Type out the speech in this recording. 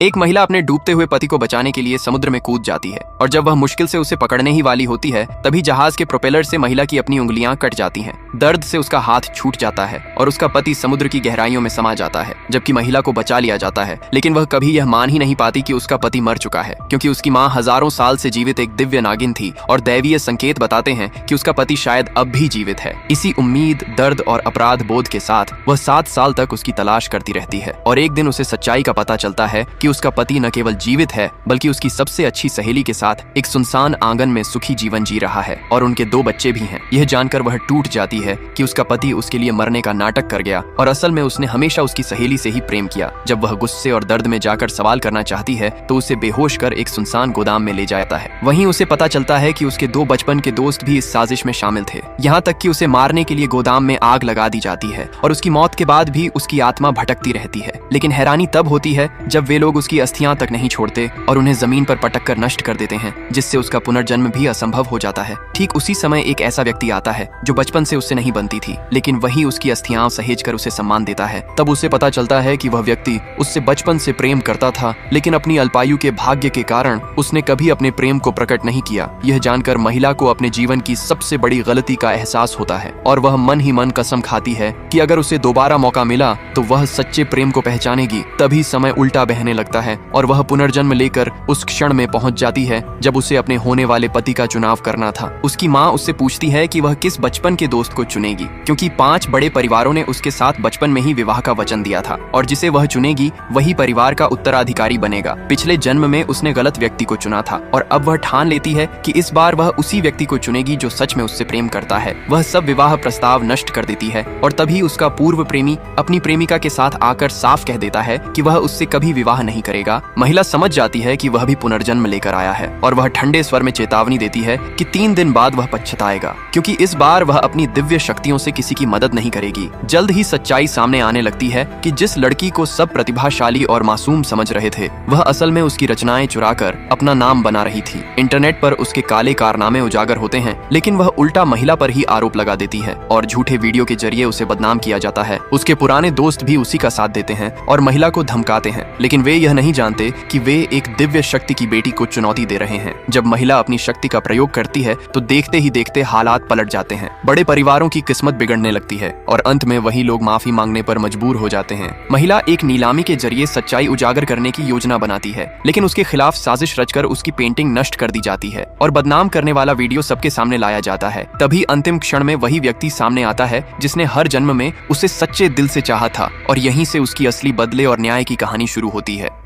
एक महिला अपने डूबते हुए पति को बचाने के लिए समुद्र में कूद जाती है और जब वह मुश्किल से उसे पकड़ने ही वाली होती है तभी जहाज के प्रोपेलर से महिला की अपनी उंगलियां कट जाती हैं। दर्द से उसका हाथ छूट जाता है और उसका पति समुद्र की गहराइयों में समा जाता है, जबकि महिला को बचा लिया जाता है। लेकिन वह कभी यह मान ही नहीं पाती कि उसका पति मर चुका है, क्योंकि उसकी माँ हजारों साल से जीवित एक दिव्य नागिन थी और दैवीय संकेत बताते हैं कि उसका पति शायद अब भी जीवित है। इसी उम्मीद, दर्द और अपराध बोध के साथ वह 7 साल तक उसकी तलाश करती रहती है और एक दिन उसे सच्चाई का पता चलता है कि उसका पति न केवल जीवित है बल्कि उसकी सबसे अच्छी सहेली के साथ एक सुनसान आंगन में सुखी जीवन जी रहा है और उनके 2 बच्चे भी हैं। यह जानकर वह टूट जाती है कि उसका पति उसके लिए मरने का नाटक कर गया और असल में उसने हमेशा उसकी सहेली से ही प्रेम किया। जब वह गुस्से और दर्द में जाकर सवाल करना चाहती है तो उसे बेहोश कर एक सुनसान गोदाम में ले जाता है। वहीं उसे पता चलता है कि उसके 2 बचपन के दोस्त भी इस साजिश में शामिल थे, यहाँ तक कि उसे मारने के लिए गोदाम में आग लगा दी जाती है और उसकी मौत के बाद भी उसकी आत्मा भटकती रहती है। लेकिन हैरानी तब होती है जब वे लोग उसकी अस्थियां तक नहीं छोड़ते और उन्हें जमीन पर पटक कर नष्ट कर देते हैं, जिससे उसका पुनर्जन्म भी असंभव हो जाता है। ठीक उसी समय एक ऐसा व्यक्ति आता है जो बचपन से उससे नहीं बनती थी, लेकिन वही उसकी अस्थियां सहेज कर उसे सम्मान देता है। तब उसे पता चलता है कि वह व्यक्ति उससे बचपन से प्रेम करता था, लेकिन अपनी अल्पायु के भाग्य के कारण उसने कभी अपने प्रेम को प्रकट नहीं किया। यह जानकर महिला को अपने जीवन की सबसे बड़ी गलती का एहसास होता है और वह मन ही मन कसम खाती है कि अगर उसे दोबारा मौका मिला तो वह सच्चे प्रेम को पहचानेगी। तभी समय उल्टा बहने लगता है और वह पुनर्जन्म लेकर उस क्षण में पहुंच जाती है जब उसे अपने होने वाले पति का चुनाव करना था। उसकी माँ उससे पूछती है कि वह किस बचपन के दोस्त को चुनेगी, क्योंकि 5 बड़े परिवारों ने उसके साथ बचपन में ही विवाह का वचन दिया था और जिसे वह चुनेगी वही परिवार का उत्तराधिकारी बनेगा। पिछले जन्म में उसने गलत व्यक्ति को चुना था और अब वह ठान लेती है कि इस बार वह उसी व्यक्ति को चुनेगी जो सच में उससे प्रेम करता है। वह सब विवाह प्रस्ताव नष्ट कर देती है और तभी उसका पूर्व प्रेमी अपनी प्रेमिका के साथ आकर साफ कह देता है कि वह उससे कभी विवाह नहीं करेगा। महिला समझ जाती है कि वह भी पुनर्जन्म लेकर आया है और वह ठंडे स्वर में चेतावनी देती है कि 3 दिन बाद वह पछताएगा, क्योंकि इस बार वह अपनी दिव्य शक्तियों से किसी की मदद नहीं करेगी। जल्द ही सच्चाई सामने आने लगती है कि जिस लड़की को सब प्रतिभाशाली और मासूम समझ रहे थे वह असल में उसकी रचनाएं चुराकर अपना नाम बना रही थी। इंटरनेट पर उसके काले कारनामे उजागर होते हैं, लेकिन वह उल्टा महिला पर ही आरोप लगा देती है और झूठे वीडियो के जरिए उसे बदनाम किया जाता है। उसके पुराने दोस्त भी उसी का साथ देते हैं और महिला को धमकाते हैं, लेकिन वे यह नहीं जानते कि वे एक दिव्य शक्ति की बेटी को चुनौती दे रहे हैं। जब महिला अपनी शक्ति का प्रयोग करती है तो देखते ही देखते हालात पलट जाते हैं। बड़े परिवारों की किस्मत बिगड़ने लगती है और अंत में वही लोग माफी मांगने पर मजबूर हो जाते हैं। महिला एक नीलामी के जरिए सच्चाई उजागर करने की योजना बनाती है, लेकिन उसके खिलाफ साजिश रचकर उसकी पेंटिंग नष्ट कर दी जाती है और बदनाम करने वाला वीडियो सबके सामने लाया जाता है। तभी अंतिम क्षण में वही व्यक्ति सामने आता है जिसने हर जन्म में उसे सच्चे दिल से चाहा था और यहीं से उसकी असली बदले और न्याय की कहानी शुरू होती है।